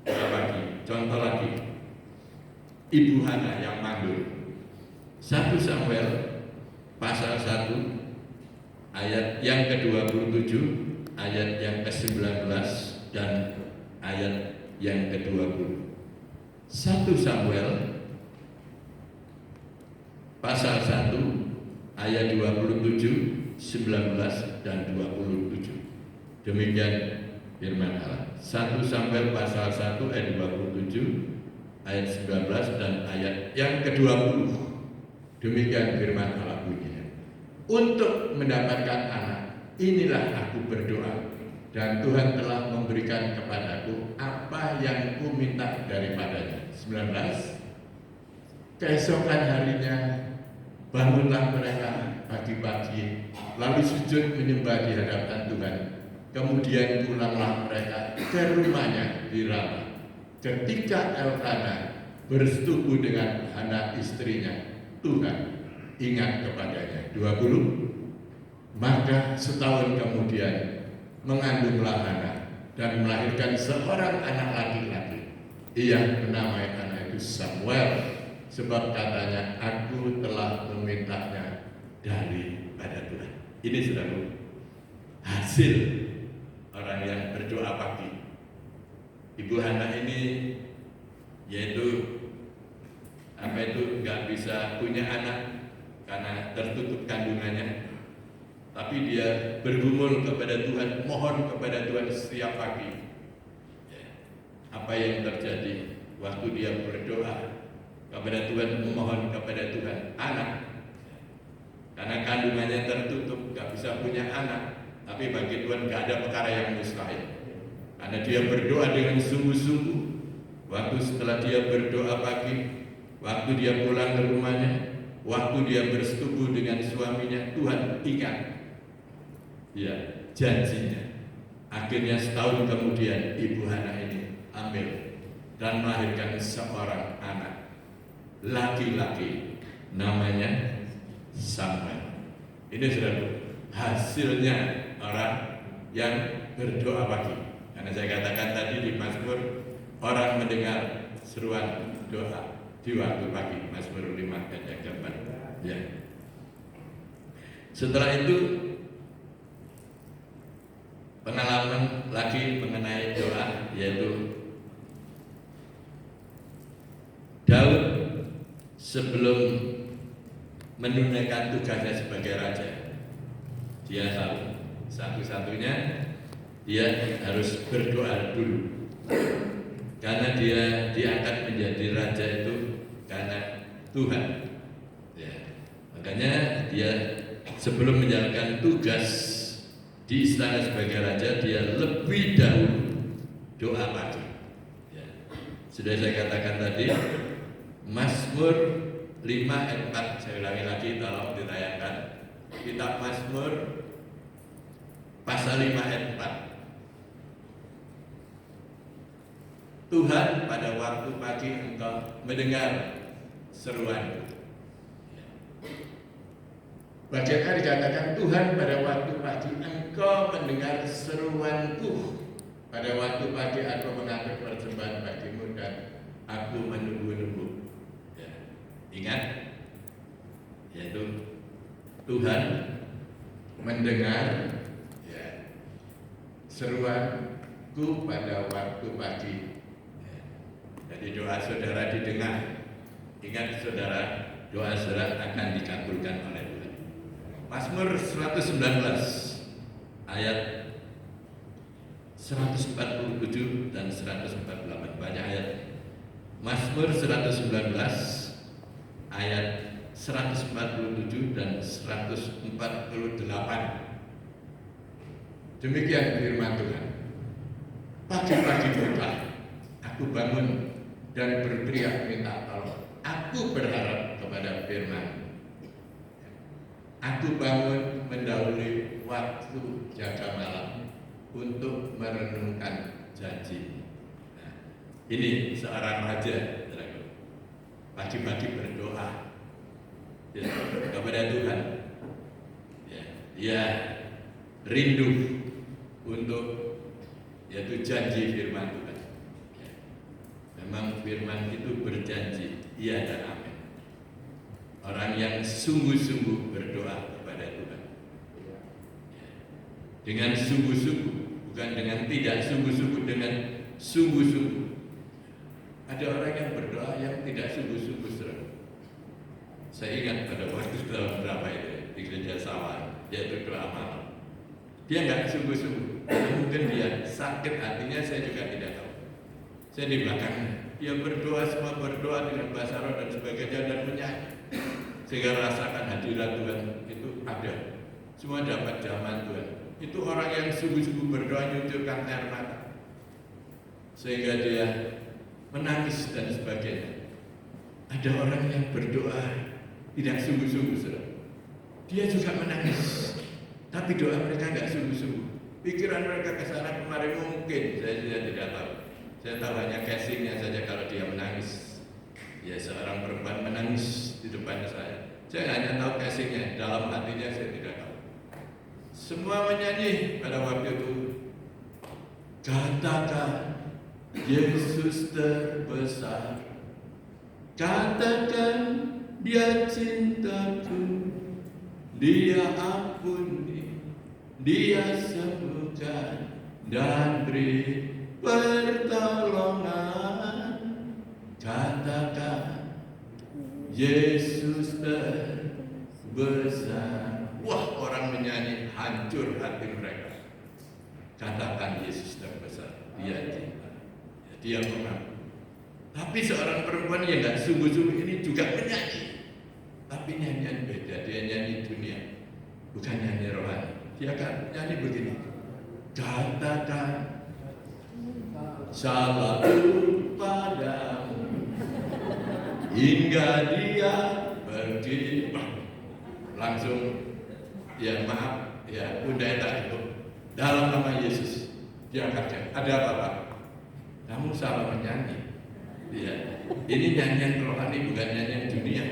apa lagi? Contoh lagi, Ibu Hana yang mandul. 1 Samuel pasal 1 ayat yang ke-27, ayat yang ke-19 dan ayat yang ke-20. 1 Samuel pasal 1 ayat 27, 19 dan 27. Demikian firman Allah. 1 Samuel pasal 1 ayat 27, ayat 19 dan ayat yang ke-20. Demikian firman Allah bunyinya. Untuk mendapatkan anak, inilah aku berdoa, dan Tuhan telah memberikan kepadaku apa yang ku minta daripadanya. 19. Keesokan harinya bangunlah mereka pagi-pagi, lalu sujud menyembah di hadapan Tuhan. Kemudian pulanglah mereka ke rumahnya di Rama. Ketika Elkana bersetubuh dengan anak istrinya, Tuhan ingat kepadanya. 20. Maka setahun kemudian mengandunglah Hana dan melahirkan seorang anak laki-laki. Ia menamai anak itu Samuel, sebab katanya, aku telah memintanya daripada Tuhan. Ini saudara, hasil orang yang berdoa pagi. Ibu Hana ini, yaitu nggak bisa punya anak karena tertutup kandungannya, tapi dia bergumul kepada Tuhan, mohon kepada Tuhan setiap pagi. Apa yang terjadi waktu dia berdoa kepada Tuhan, memohon kepada Tuhan anak, karena kandungannya tertutup, nggak bisa punya anak. Tapi bagi Tuhan nggak ada perkara yang mustahil, karena dia berdoa dengan sungguh-sungguh. Waktu setelah dia berdoa pagi, waktu dia pulang ke rumahnya, waktu dia bersetubuh dengan suaminya, Tuhan ingat ya janjinya. Akhirnya setahun kemudian Ibu Hana ini hamil dan melahirkan seorang anak laki-laki, namanya Samuel. Ini sudah hasilnya orang yang berdoa pagi. Karena saya katakan tadi di Mazmur, orang mendengar seruan doa di waktu pagi. Mazmur 5 ayat yang ke-4. Ya. Setelah itu pengalaman lagi mengenai doa, yaitu Daud sebelum menunaikan tugasnya sebagai raja. Dia tahu satu-satunya dia harus berdoa dulu, karena dia diangkat menjadi raja itu karena Tuhan. Ya. Makanya dia sebelum menjalankan tugas di istana sebagai raja, dia lebih dahulu doa pagi. Ya. Sudah saya katakan tadi, Mazmur 5 ayat 4, saya ulangi lagi, tolong ditayangkan. Kitab Mazmur pasal 5 ayat 4. Tuhan, pada waktu pagi Engkau mendengar seruanku. Bagaimana dikatakan Tuhan, pada waktu pagi Engkau mendengar seruanku. Pada waktu pagi aku mengangkat persembahan bagimu dan aku menunggu-nunggu. Ya. Ingat, yaitu Tuhan mendengar seruanku pada waktu pagi. Jadi doa saudara didengar. Ingat saudara, doa saudara akan dikabulkan oleh Tuhan. Mazmur 119 ayat 147 dan 148, banyak ayat. Mazmur 119 ayat 147 dan 148. Demikian firman Tuhan. Pagi-pagi buta, aku bangun dan berteriak minta tolong. Aku berharap kepada firman. Aku bangun mendahului waktu jaga malam untuk merenungkan janji. Nah, ini seorang raja, pagi-pagi berdoa kepada Tuhan. Dia rindu untuk yaitu janji firman Tuhan. Memang firman itu berjanji, iya dan amin. Orang yang sungguh-sungguh berdoa kepada Tuhan, dengan sungguh-sungguh, bukan dengan tidak sungguh-sungguh, dengan sungguh-sungguh. Ada orang yang berdoa yang tidak sungguh-sungguh. Saya ingat pada waktu tahun berapa itu di gereja Sawah, yaitu doa malam. Dia nggak sungguh-sungguh, mungkin dia sakit hatinya, saya juga tidak tahu. Saya di belakangnya, dia berdoa, semua berdoa dengan bahasa roh dan sebagainya dan menyanyi, sehingga rasakan hadirat Tuhan itu ada. Semua dapat zaman Tuhan. Itu orang yang sungguh-sungguh berdoa, nyucurkan air mata, sehingga dia menangis dan sebagainya. Ada orang yang berdoa tidak sungguh-sungguh, dia juga menangis, tapi doa mereka nggak sungguh-sungguh. Pikiran mereka ke sana kemari, mungkin saya tidak tahu. Saya tahu hanya casingnya saja kalau dia menangis. Ya, seorang perempuan menangis di depan saya. Saya hanya tahu casingnya, dalam hatinya saya tidak tahu. Semua menyanyi pada waktu itu. Katakan Yesus terbesar, katakan Dia cintaku, Dia ampuni, Dia sembuhkan dan beri pertolongan. Katakan Yesus terbesar. Wah, orang menyanyi, hancur hati mereka. Katakan Yesus terbesar, Dia cinta, Dia mengampuni. Tapi seorang perempuan yang gak sungguh-sungguh ini juga menyanyi, tapi nyanyian beda. Dia nyanyi dunia, bukan nyanyi rohani. Dia kan nyanyi begini. Katakan salahku padamu hingga Dia pergi. Langsung, ya maaf, ya udah tak itu. Dalam nama Yesus, dia katakan, ada apa Pak? Kamu salah menyanyi. Ya, ini nyanyian rohani, bukan nyanyian dunia.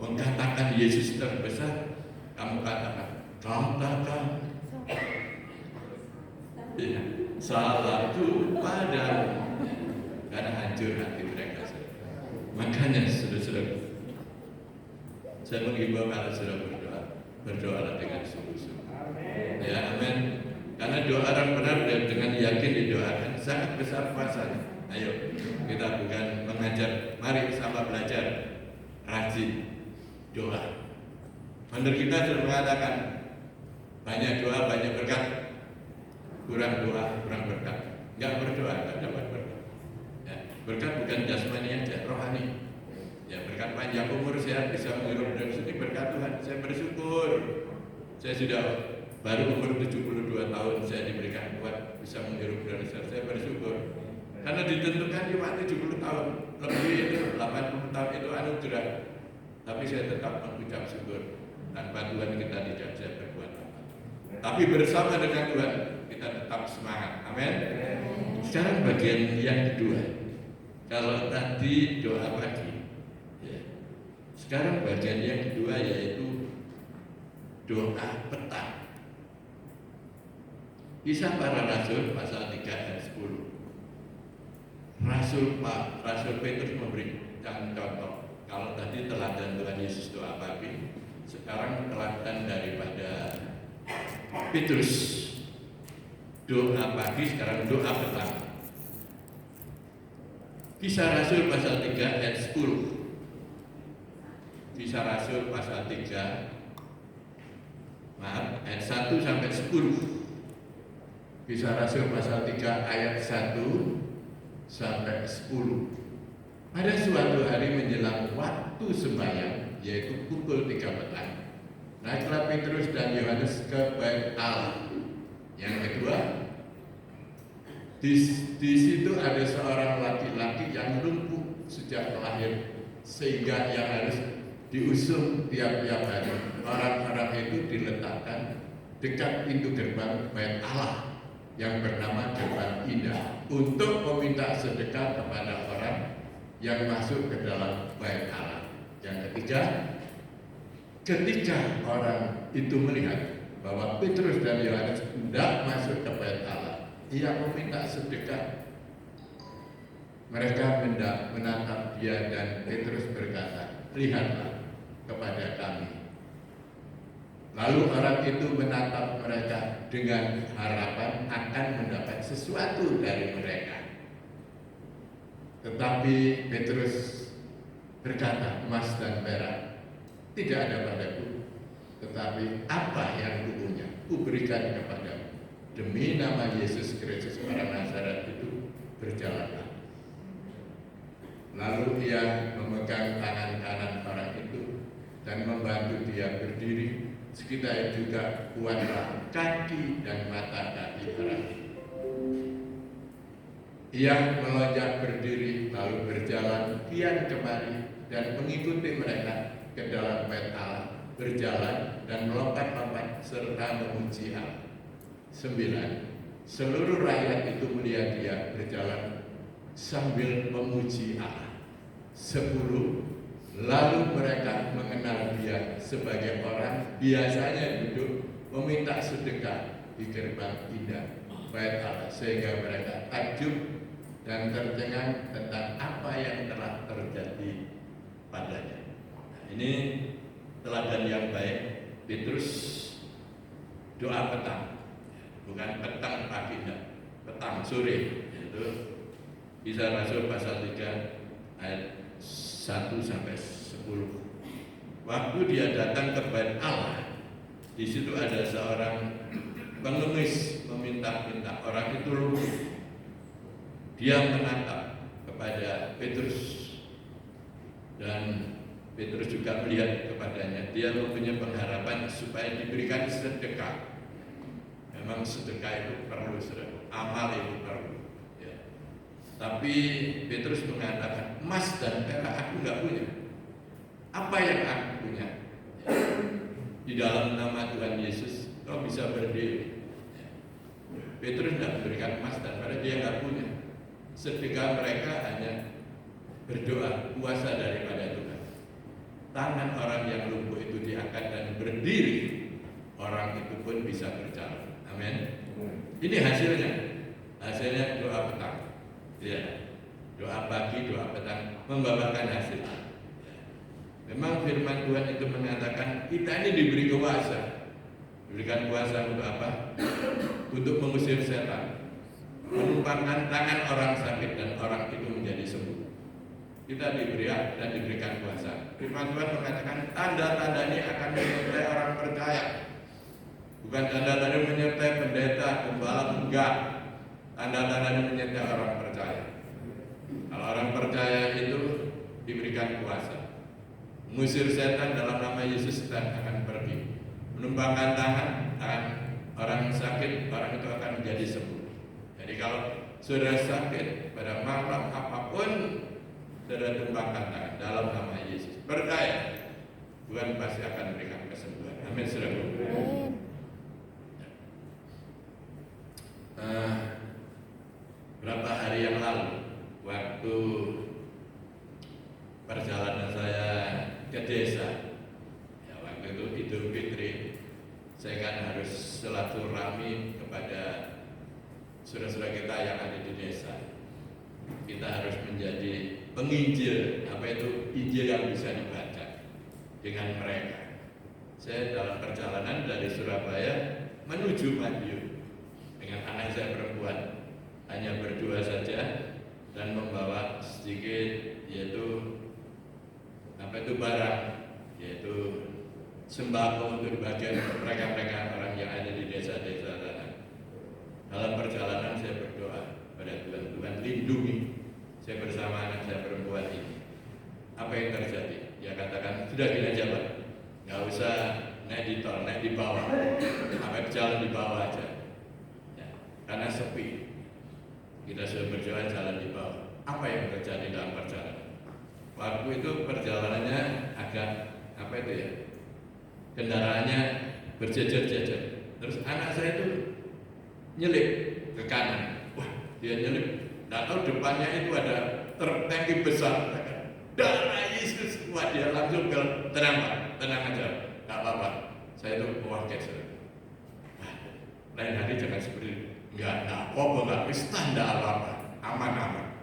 Mengatakan Yesus terbesar, kamu katakan ya, salahku padamu, karena hancur hati mereka. Makanya saudara-saudara, saya mengimbau kalau sudah berdoalah dengan sungguh-sungguh. Ya, amin. Karena doa orang benar dengan yakin didoakan sangat besar kuasanya. Ayo, kita bukan mengajar, mari sama belajar rajin doa. Founder kita sudah mengatakan banyak doa, banyak berkat, kurang doa, kurang berkat. Enggak berdoa, enggak dapat berkat. Ya, berkat bukan jasmani aja, rohani. Ya, berkat panjang umur, sehat, bisa menghirup udara segar, berkat Tuhan. Saya bersyukur. Saya sudah baru umur 72 tahun, saya diberikan kuat bisa menghirup udara segar. Saya bersyukur. Karena ditentukan cuma 70 tahun, lebih itu 80 tahun itu anugerah. Tapi saya tetap mengucap syukur. Tanpa Tuhan kita tidak bisa berbuat apa. Tapi bersama dengan Tuhan kita tetap semangat. Amin. Sekarang bagian yang kedua. Kalau tadi doa pagi, ya. Sekarang bagian yang kedua yaitu doa petang. Kisah para Rasul pasal 3 ayat 10. Rasul Petrus memberikan contoh. Kalau tadi teladan Tuhan Yesus doa pagi, sekarang teladan daripada Petrus doa pagi, sekarang doa petang. Kisah Rasul pasal 3 ayat 10. Kisah Rasul pasal 3 ayat 1 sampai 10. Kisah Rasul pasal 3 ayat 1 sampai 10. Pada suatu hari menjelang waktu sembahyang, yaitu pukul 3 petang, naiklah Petrus dan Yohanes ke bait Allah. Yang kedua, di situ ada seorang laki-laki yang lumpuh sejak lahir, sehingga yang harus diusung tiap-tiap hari. Orang-orang itu diletakkan dekat pintu gerbang bait Allah yang bernama Gerbang Indah untuk meminta sedekah kepada orang yang masuk ke dalam bait Allah. Yang ketiga, ketika orang itu melihat bahwa Petrus dan Yohanes hendak masuk ke bait Allah, ia meminta sedekah. Mereka hendak menatap dia dan Petrus berkata, "Lihatlah kepada kami." Lalu orang itu menatap mereka dengan harapan akan mendapat sesuatu dari mereka. Tetapi Petrus berkata, "Emas dan perak tidak ada padaku, tetapi apa yang kupunya kuberikan kepadamu. Demi nama Yesus Kristus orang Nazaret itu, berjalanlah." Lalu ia memegang tangan kanan orang itu dan membantu dia berdiri. Sekitar juga kuatlah kaki dan mata kaki orang itu. Ia melonjak berdiri lalu berjalan kian kemari dan mengikuti mereka ke dalam bait Allah, berjalan dan melompat-lompat serta memuji Allah. 9. Seluruh rakyat itu melihat dia berjalan sambil memuji Allah. 10. Lalu mereka mengenal dia sebagai orang biasanya duduk meminta sedekah di gerbang indah bait Allah, sehingga mereka takjub dan tercengang tentang apa yang telah terjadi padanya. Nah, ini teladan yang baik. Petrus doa petang, bukan petang pagi, petang sore. Yaitu Kisah Rasul pasal 3 ayat 1 sampai 10. Waktu dia datang ke bait Allah, di situ ada seorang pengemis meminta-minta. Orang itu lumpuh. Dia menatap kepada Petrus dan Petrus juga melihat kepadanya. Dia mempunyai pengharapan supaya diberikan sedekah. Memang sedekah itu perlu, amal itu perlu. Tapi Petrus mengatakan, "Emas dan perak aku nggak punya. Apa yang aku punya? Di dalam nama Tuhan Yesus, kau bisa berdiri." Petrus tidak memberikan emas dan perak, dia nggak punya. Sedekah mereka hanya berdoa, kuasa daripada Tuhan. Tangan orang yang lumpuh itu diangkat dan berdiri, orang itu pun bisa berjalan. Amin. Ini hasilnya doa petang. Ya, doa pagi, doa petang membawakan hasil. Memang firman Tuhan itu mengatakan kita ini diberi kuasa. Diberikan kuasa untuk apa? Untuk mengusir setan, menumpangkan tangan orang sakit dan orang itu menjadi sembuh. kita diberi hak dan diberikan kuasa. Firman Tuhan mengatakan tanda-tanda ini akan menyertai orang percaya. Bukan tanda-tanda menyertai pendeta, gembala, enggak. Tanda-tanda ini menyertai orang percaya. Kalau orang percaya itu diberikan kuasa. Mengusir setan dalam nama Yesus, setan akan pergi. Menumpangkan tangan orang sakit, orang itu akan menjadi sembuh. Jadi kalau saudara sakit pada malam apapun, saudara tumpangkan tangan dalam nama Yesus. Percaya, Tuhan pasti akan memberikan kesembuhan. Amin, saudara. Berapa hari yang lalu, waktu perjalanan saya ke desa, ya waktu itu Idul Fitri, saya kan harus silaturahmi kepada saudara-saudara kita yang ada di desa. Kita harus menjadi penginjil, apa itu Injil yang bisa dibaca dengan mereka. Saya dalam perjalanan dari Surabaya menuju Madiun dengan anak saya perempuan, hanya berdua saja, dan membawa sedikit yaitu barang, yaitu sembako untuk bagian mereka-mereka orang yang ada di desa-desa sana. Dalam perjalanan saya berdoa pada Tuhan, Tuhan lindungi saya bersama anak saya perempuan ini. Apa yang terjadi? Ya katakan, sudah gini aja Pak, nggak usah naik di tol, naik di bawah, apa jalan di bawah aja, ya, karena sepi. Kita sudah berjalan jalan di bawah. Apa yang terjadi dalam perjalanan? Waktu itu perjalanannya agak kendaraannya berjejer-jejer. Terus anak saya itu nyelip ke kanan. Wah, dia nyelip. Nggak tahu depannya itu ada truk tangki besar. Darah Yesus. Wah, dia langsung bilang, tenang aja, nggak apa-apa. Saya itu kaget. Wah, lain hari jangan seperti itu. Nggak apa-apa, nggak bisa, nggak apa-apa, aman-aman.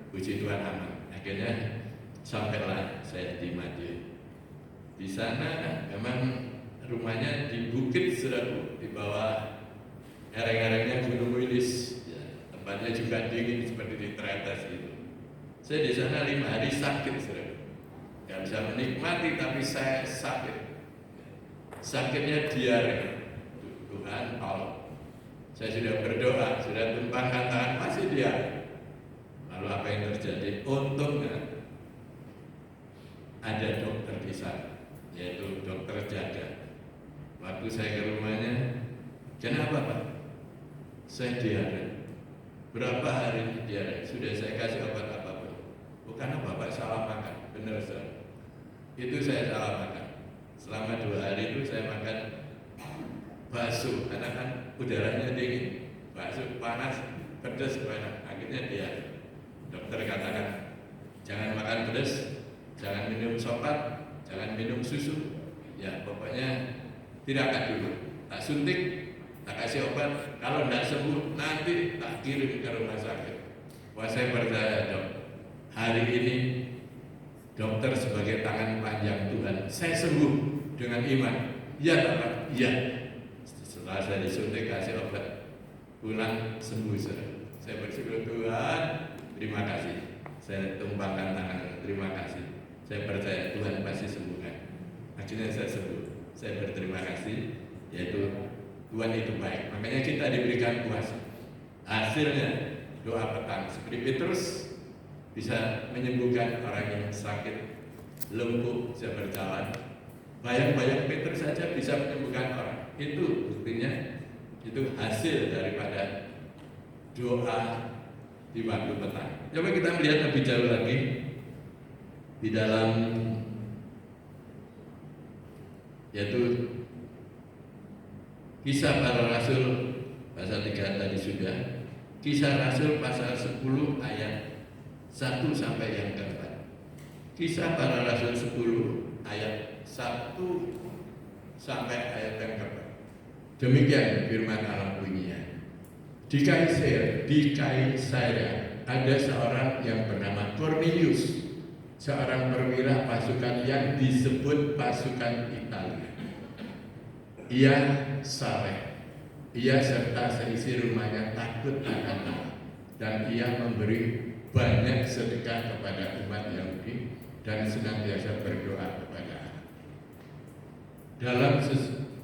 Puji Tuhan aman. Akhirnya sampailah saya di Madiun. Di sana memang rumahnya di bukit, saudaraku, di bawah ereng-erengnya Gunung Wilis. Ya, tempatnya juga dingin seperti di Tretes itu. Saya di sana 5 hari sakit, saudaraku. Gak bisa menikmati, tapi saya sakit. Sakitnya diare. Tuhan Allah. Saya sudah berdoa, sudah tumpangkan tangan, masih diare. Lalu apa yang terjadi? Untungnya ada dokter di sana, yaitu dokter jaga. Waktu saya ke rumahnya, kenapa Pak? Saya diare. Berapa hari diare? Sudah saya kasih obat apapun. Bukan Bapak salah makan, benar saudara. Itu saya salah makan. Selama 2 hari itu saya makan bakso, karena kan udaranya dingin. Bakso panas, pedas banget. Akhirnya diare. Dokter katakan, jangan makan pedas, jangan minum sopat, jangan minum susu. Ya pokoknya tirakat dulu. Tak suntik, tak kasih obat. Kalau tidak sembuh, nanti tak kirim ke rumah sakit. Wah, saya percaya dok, hari ini dokter sebagai tangan panjang Tuhan. Saya sembuh dengan iman. Ya Bapak, ya. Setelah saya disuntik, kasih obat, pulang sembuh. Saya bersyukur Tuhan. Terima kasih. Saya tumpangkan tangan. Terima kasih. Saya percaya Tuhan pasti sembuhkan. Akhirnya saya sembuh. Saya berterima kasih. Yaitu Tuhan itu baik. Makanya kita diberikan kuasa. Hasilnya doa petang seperti Petrus bisa menyembuhkan orang yang sakit, lumpuh, bisa berjalan. Bayang-bayang Petrus saja bisa menyembuhkan orang. Itu buktinya. Itu hasil daripada doa di waktu petang. Coba kita melihat lebih jauh lagi di dalam yaitu Kisah Para Rasul pasal 3 tadi sudah. Kisah Rasul pasal 10 ayat 1 sampai yang ke-4. Kisah Para Rasul 10 ayat 1 sampai ayat yang ke-4. Demikian firman Allah bunyinya. Di Kaisarea ada seorang yang bernama Cornelius, seorang perwira pasukan yang disebut pasukan Italia. Ia saleh, ia serta seisi rumahnya takut akan Allah, dan ia memberi banyak sedekah kepada umat Yahudi dan senantiasa berdoa kepada Allah.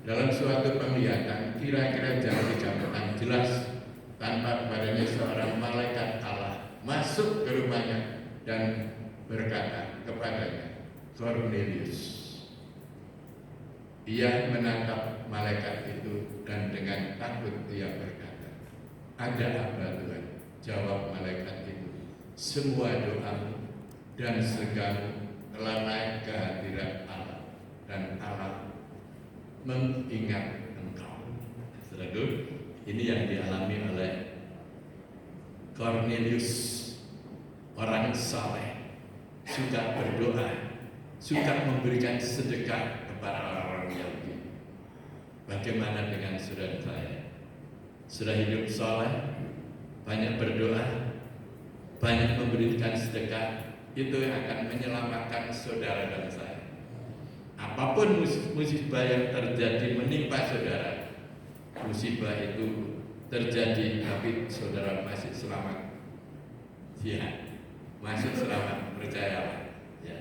Dalam suatu penglihatan, kira-kira jam 3 petang jelas, tanpa kepadanya seorang malaikat Allah masuk ke rumahnya dan berkata kepadanya, Cornelius. Ia menatap malaikat itu dan dengan takut ia berkata, ada apa Tuhan? Jawab malaikat itu, semua doamu dan segamu telah naik ke hadirat Allah dan Allah mengingat engkau. Saudara, ini yang dialami oleh Cornelius, orang saleh, suka berdoa, suka memberikan sedekah kepada orang-orang Yahudi. Bagaimana dengan saudara saya? Sudah hidup saleh, banyak berdoa, banyak memberikan sedekah, itu yang akan menyelamatkan saudara dan saya. Apapun musibah yang terjadi menimpa saudara, musibah itu terjadi tapi saudara masih selamat. Ya, masih selamat, percayalah. Ya.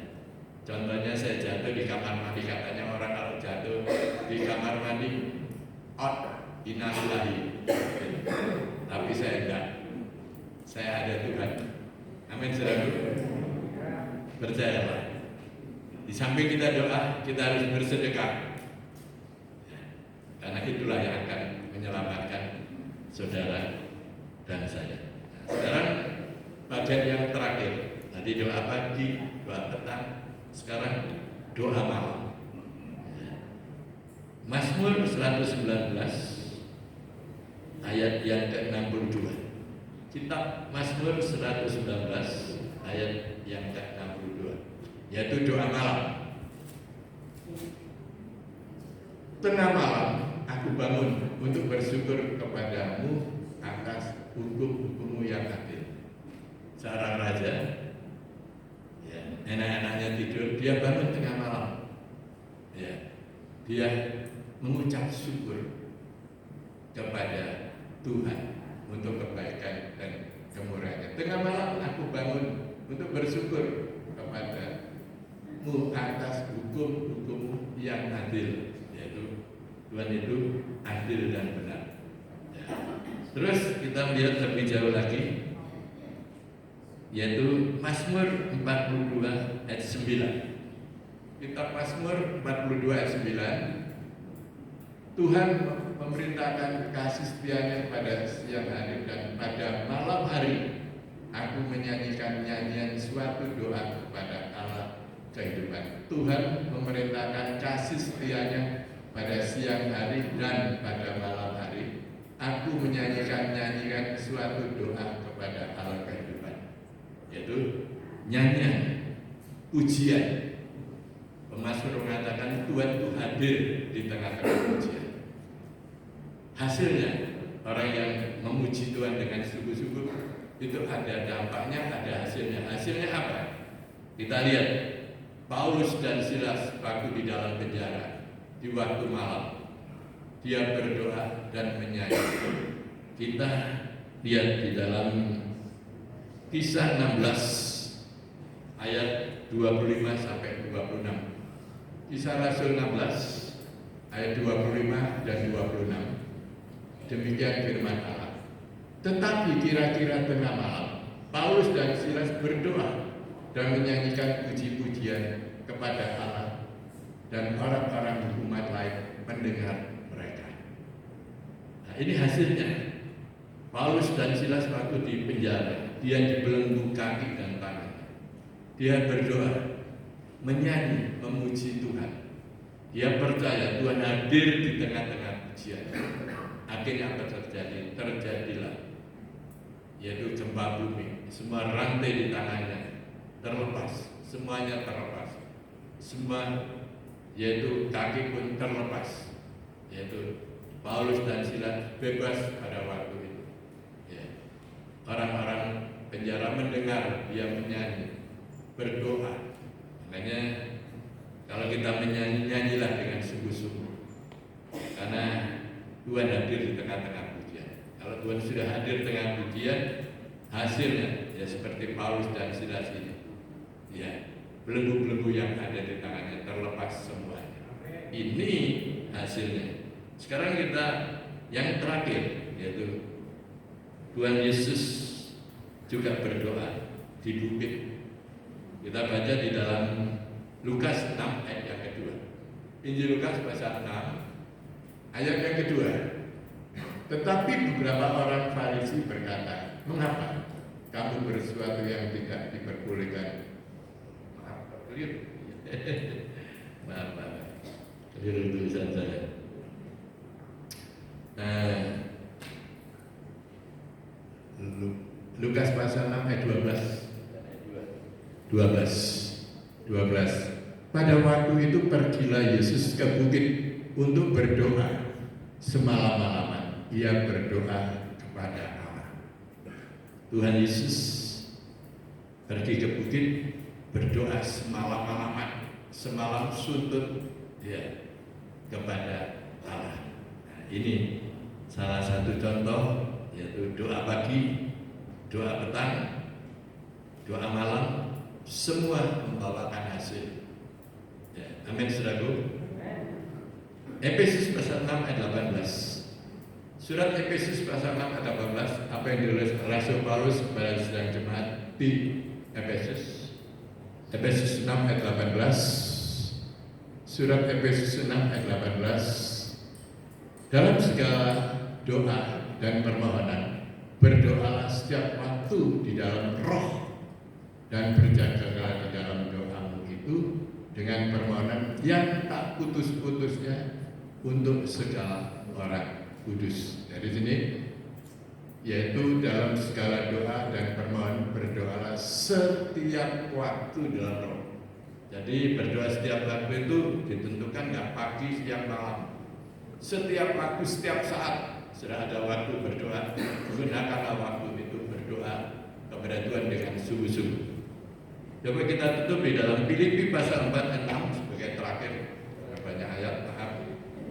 Contohnya saya jatuh di kamar mandi, katanya orang kalau jatuh di kamar mandi, innalillahi. Tapi saya enggak. Saya ada Tuhan. Amin, saudara. Percayalah. Di samping kita doa, kita harus bersedekah. Karena itulah yang akan menyelamatkan saudara dan saya. Nah, sekarang bagian yang terakhir. Tadi doa pagi, doa petang, sekarang doa malam. Mazmur 119 ayat yang ke-62. Kitab Mazmur 119 ayat yang ke-62, yaitu doa malam. Tengah malam aku bangun untuk bersyukur kepadamu atas hukum-hukummu yang adil. Seorang raja, ya, enak-enaknya tidur, dia bangun tengah malam. Ya, dia mengucap syukur kepada Tuhan untuk kebaikan dan kemurahannya. Tengah malam aku bangun untuk bersyukur kepadamu atas hukum-hukum yang adil, yaitu Tuhan itu adil dan benar. Ya. Terus kita lihat lebih jauh lagi, yaitu Mazmur 42 ayat 9. Kitab Mazmur 42 ayat 9. Tuhan memerintahkan kasih setianya pada siang hari dan pada malam hari aku menyanyikan nyanyian suatu doa kepada Allah kehidupan. Tuhan memerintahkan kasih setianya pada siang hari dan pada malam hari aku menyanyikan suatu doa kepada Allah kehidupan, yaitu nyanyian pujian. Pemazmur mengatakan Tuhan itu hadir di tengah-tengah pujian. Hasilnya orang yang memuji Tuhan dengan sungguh-sungguh itu ada dampaknya, ada hasilnya. Hasilnya apa? Kita lihat Paulus dan Silas waktu di dalam penjara di waktu malam, dia berdoa dan menyanyi. Kita lihat di dalam Kisah 16 ayat 25 sampai 26. Kisah Rasul 16 ayat 25 dan 26. Demikian firman Allah. Tetapi kira-kira tengah malam, Paulus dan Silas berdoa dan menyanyikan puji-pujian kepada Allah, dan orang-orang umat lain mendengar mereka. Nah, ini hasilnya. Paulus dan Silas waktu di penjara, dia dibelenggu kaki dan tangan. Dia berdoa, menyanyi, memuji Tuhan. Dia percaya Tuhan hadir di tengah-tengah pujian. Akhirnya apa terjadi? Terjadilah, yaitu gempa bumi. Semua rantai di tangannya terlepas, semuanya terlepas. Semua, yaitu kaki pun terlepas. Yaitu Paulus dan Silas bebas pada waktu itu. Ya. Orang-orang penjara mendengar dia menyanyi, berdoa. Makanya kalau kita menyanyi, nyanyilah dengan sungguh-sungguh. Karena Tuhan hadir di tengah-tengah pujian. Kalau Tuhan sudah hadir di tengah pujian, hasilnya ya seperti Paulus dan Silas ini. Ya, belenggu-belenggu yang ada di tangannya terlepas semuanya. Ini hasilnya. Sekarang kita yang terakhir, yaitu Tuhan Yesus juga berdoa di bukit. Kita baca di dalam Lukas 6 ayat yang kedua. Injil Lukas pasal 6 ayat yang kedua. Tetapi beberapa orang Farisi berkata, "Mengapa kamu bersesuatu yang tidak diperbolehkan?" Maaf, keliru. Maaf, keliru tulisan saya. Lukas pasal 6 ayat 12. Pada waktu itu pergilah Yesus ke bukit untuk berdoa. Semalam-malaman ia berdoa kepada Allah. Tuhan Yesus pergi ke bukit berdoa semalam-malaman, semalam suntuk ya kepada Allah. Nah, ini salah satu contoh, yaitu doa pagi, doa petang, doa malam, semua membawakan hasil. Ya, amin, saudaraku. Efesus pasal 6 ayat 18. Surat Efesus pasal 6 ayat 18, apa yang ditulis Rasul Paulus kepada sedang jemaat di Efesus. Efesus 6 ayat 18. Surat Efesus 6 ayat 18. Dalam segala doa dan permohonan, berdoalah setiap waktu di dalam roh, dan berjagalah di dalam doamu itu dengan permohonan yang tak putus-putusnya untuk segala orang kudus. Dari sini, yaitu dalam segala doa dan permohonan berdoalah setiap waktu dalam roh. Jadi berdoa setiap waktu itu ditentukan nggak pagi, siang, malam. Setiap waktu, setiap saat sudah ada waktu berdoa. Gunakanlah waktu itu berdoa kepada Tuhan dengan sungguh-sungguh. Coba kita tutup di dalam Filipi pasal 4 ayat 6 sebagai terakhir. Banyak ayat, maaf.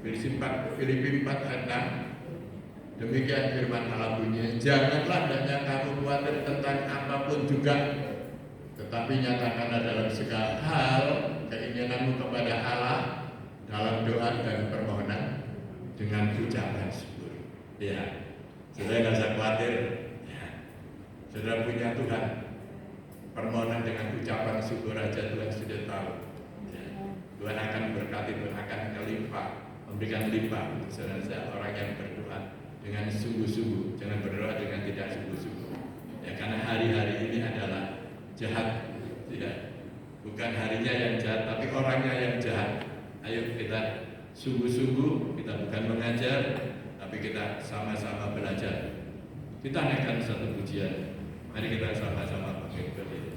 Filipi 4 ayat 6. Demikian firman Allah bunyinya, janganlah hendaknya kamu khawatir tentang apapun juga, tetapi nyatakanlah dalam segala hal keinginanmu kepada Allah dalam doa dan permohonan dengan ucapan syukur. Ya, saudara nggak usah khawatir. Ya, saudara punya Tuhan. Permohonan dengan ucapan syukur aja Tuhan sudah tahu. Ya, Tuhan akan berkati, Tuhan akan melimpah, memberikan limpah untuk saudara orang yang berdoa dengan sungguh-sungguh, jangan berdoa dengan tidak sungguh-sungguh. Ya, karena hari-hari ini adalah jahat, tidak, bukan harinya yang jahat, tapi orangnya yang jahat. Ayo kita sungguh-sungguh, kita bukan mengajar, tapi kita sama-sama belajar. Kita naikkan satu pujian. Mari kita sama-sama pakai berdiri.